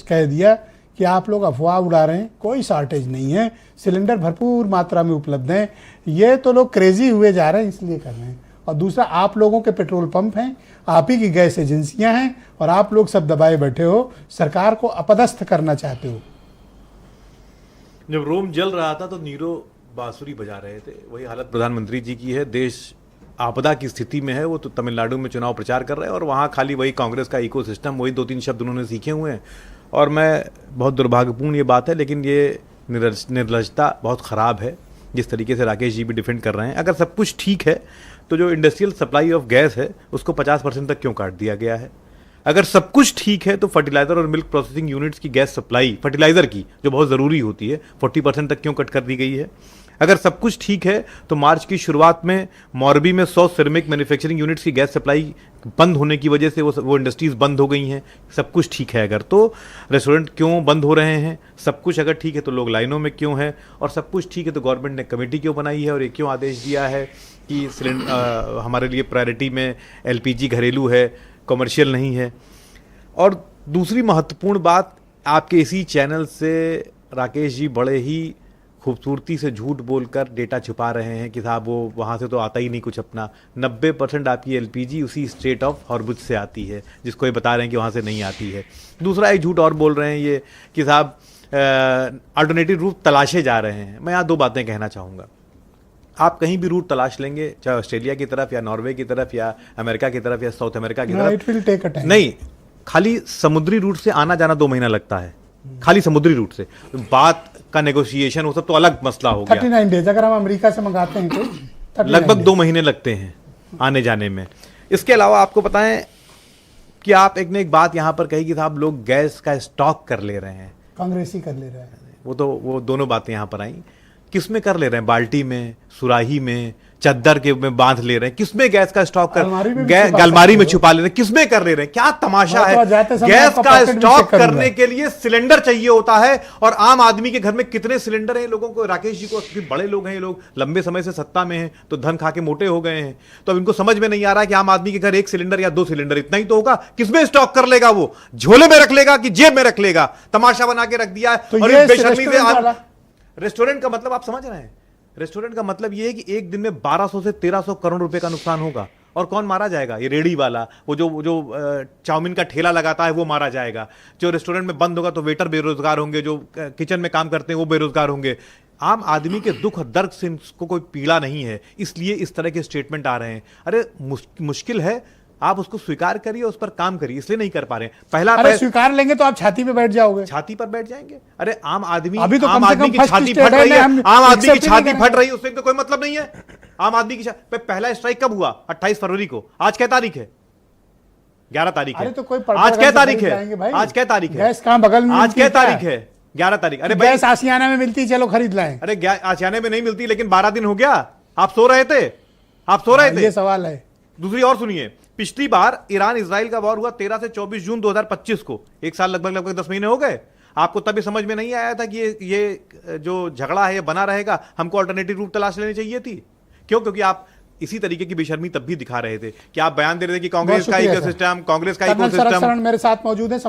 कह दिया कि आप लोग अफवाह उड़ा रहे हैं, कोई शॉर्टेज नहीं है, सिलेंडर भरपूर मात्रा में उपलब्ध हैं। ये तो लोग क्रेजी हुए जा रहे हैं इसलिए कर रहे हैं। और दूसरा, आप लोगों के पेट्रोल पंप हैं, आप ही की गैस एजेंसियां हैं और आप लोग सब दबाए बैठे हो, सरकार को अपदस्थ करना चाहते हो। जब रोम जल रहा था तो नीरो बांसुरी बजा रहे थे, वही हालत प्रधानमंत्री जी की है। देश आपदा की स्थिति में है। वो तो तमिलनाडु में चुनाव प्रचार कर रहे हैं और वहाँ खाली वही कांग्रेस का इकोसिस्टम, वही 2-3 शब्द उन्होंने सीखे हुए हैं। और मैं बहुत दुर्भाग्यपूर्ण ये बात है, लेकिन ये निर्लजता बहुत ख़राब है जिस तरीके से राकेश जी भी डिफेंड कर रहे हैं। अगर सब कुछ ठीक है तो जो इंडस्ट्रियल सप्लाई ऑफ गैस है उसको 50% तक क्यों काट दिया गया है? अगर सब कुछ ठीक है तो फर्टिलाइजर और मिल्क प्रोसेसिंग यूनिट्स की गैस सप्लाई, फर्टिलाइजर की जो बहुत ज़रूरी होती है, 40% तक क्यों कट कर दी गई है? अगर सब कुछ ठीक है तो मार्च की शुरुआत में मोरबी में 100 सिरेमिक मैन्युफैक्चरिंग यूनिट्स की गैस सप्लाई बंद होने की वजह से वो इंडस्ट्रीज बंद हो गई हैं। सब कुछ ठीक है अगर, तो रेस्टोरेंट क्यों बंद हो रहे हैं? सब कुछ अगर ठीक है तो लोग लाइनों में क्यों हैं? और सब कुछ ठीक है तो गवर्नमेंट ने कमेटी क्यों बनाई है और ये क्यों आदेश दिया है कि हमारे लिए प्रायोरिटी में LPG घरेलू है, कमर्शियल नहीं है? और दूसरी महत्वपूर्ण बात, आपके इसी चैनल से राकेश जी बड़े ही खूबसूरती से झूठ बोलकर डेटा छुपा रहे हैं कि साहब वो वहाँ से तो आता ही नहीं कुछ अपना। 90% आपकी LPG उसी स्टेट ऑफ हॉर्मुज से आती है, जिसको ये बता रहे हैं कि वहाँ से नहीं आती है। दूसरा एक झूठ और बोल रहे हैं ये कि साहब अल्टरनेटिव रूट तलाशे जा रहे हैं। मैं यहाँ 2 बातें कहना चाहूँगा। आप कहीं भी रूट तलाश लेंगे, चाहे ऑस्ट्रेलिया की तरफ या नॉर्वे की तरफ या अमेरिका की तरफ या साउथ अमेरिका की तरफ, नहीं, खाली समुद्री रूट से आना जाना 2 महीना लगता है, खाली समुद्री रूट से। बात का नेगोशिएशन वो सब तो अलग मसला हो गया। 39 डेज अगर हम अमेरिका से मंगाते हैं तो लगभग 2 महीने लगते हैं आने जाने में। इसके अलावा आपको बताएं कि आप एक ने एक बात यहां पर कही कि साहब लोग गैस का स्टॉक कर ले रहे हैं, कांग्रेस ही कर ले रहे हैं। वो दोनों बातें यहां पर आई। किसमें कर ले रहे हैं? बाल्टी में, सुराही में, चद्दर के में बांध ले रहे हैं? किसमें गैस का स्टॉक कर, अलमारी में छुपा ले रहे हैं? किसमें कर ले रहे हैं? क्या तमाशा है? गैस का स्टॉक करने के लिए सिलेंडर चाहिए होता है और आम आदमी के घर में कितने सिलेंडर हैं? लोगों को, राकेश जी को, बड़े लोग हैं ये लोग, लंबे समय से सत्ता में हैं तो धन खा के मोटे हो गए हैं, तो अब इनको समझ में नहीं आ रहा कि आम आदमी के घर 1 सिलेंडर या 2 सिलेंडर इतना ही तो होगा। किसमें स्टॉक कर लेगा? वो झोले में रख लेगा कि जेब में रख लेगा? तमाशा बना के रख दिया है। और बेशर्मी से रेस्टोरेंट का मतलब आप समझ रहे हैं? रेस्टोरेंट का मतलब यह है कि एक दिन में 1200 से 1300 करोड़ रुपए का नुकसान होगा। और कौन मारा जाएगा? ये रेडी वाला, वो जो चाउमीन का ठेला लगाता है वो मारा जाएगा। जो रेस्टोरेंट में बंद होगा तो वेटर बेरोजगार होंगे, जो किचन में काम करते हैं वो बेरोजगार होंगे। आम आदमी के दुख और दर्द से इसको कोई पीड़ा नहीं है, इसलिए इस तरह के स्टेटमेंट आ रहे हैं। अरे मुश्किल है, आप उसको स्वीकार करिए, उस पर काम करिए, इसलिए नहीं कर पा रहे हैं। पहला, अरे स्वीकार लेंगे तो आप छाती पे बैठ जाओगे। छाती पर बैठ जाएंगे? अरे आम आदमी, अभी तो आम आदमी की छाती फट रही है, आम आदमी की छाती फट रही है, उससे तो कोई मतलब नहीं है। आम आदमी की पहला स्ट्राइक कब हुआ? 28 फरवरी को। आज क्या तारीख है? 11 तारीख है। तो कोई आज क्या तारीख है? आज क्या तारीख है? गैस कहां बगल में? आज क्या तारीख है? 11 तारीख। अरे गैस आशियाना में मिलती, चलो खरीद लाएं। अरे आशियाने में नहीं मिलती, लेकिन 12 दिन हो गया, आप सो रहे थे, आप सो रहे थे। ये सवाल है। दूसरी और सुनिए, पिछली बार ईरान इजराइल का वॉर हुआ 13 से 24 जून 2025 को, 1 साल लगभग 10 महीने हो गए। आपको तभी समझ में नहीं आया था कि ये जो झगड़ा है ये बना रहेगा, हमको अल्टरनेटिव रूट तलाश लेनी चाहिए थी? क्यों? क्योंकि आप इसी तरीके की बेशर्मी तब भी दिखा रहे थे कि आप बयान दे रहे थे कि कांग्रेस का इकोसिस्टम, कांग्रेस का इकोसिस्टम। मेरे साथ मौजूद है।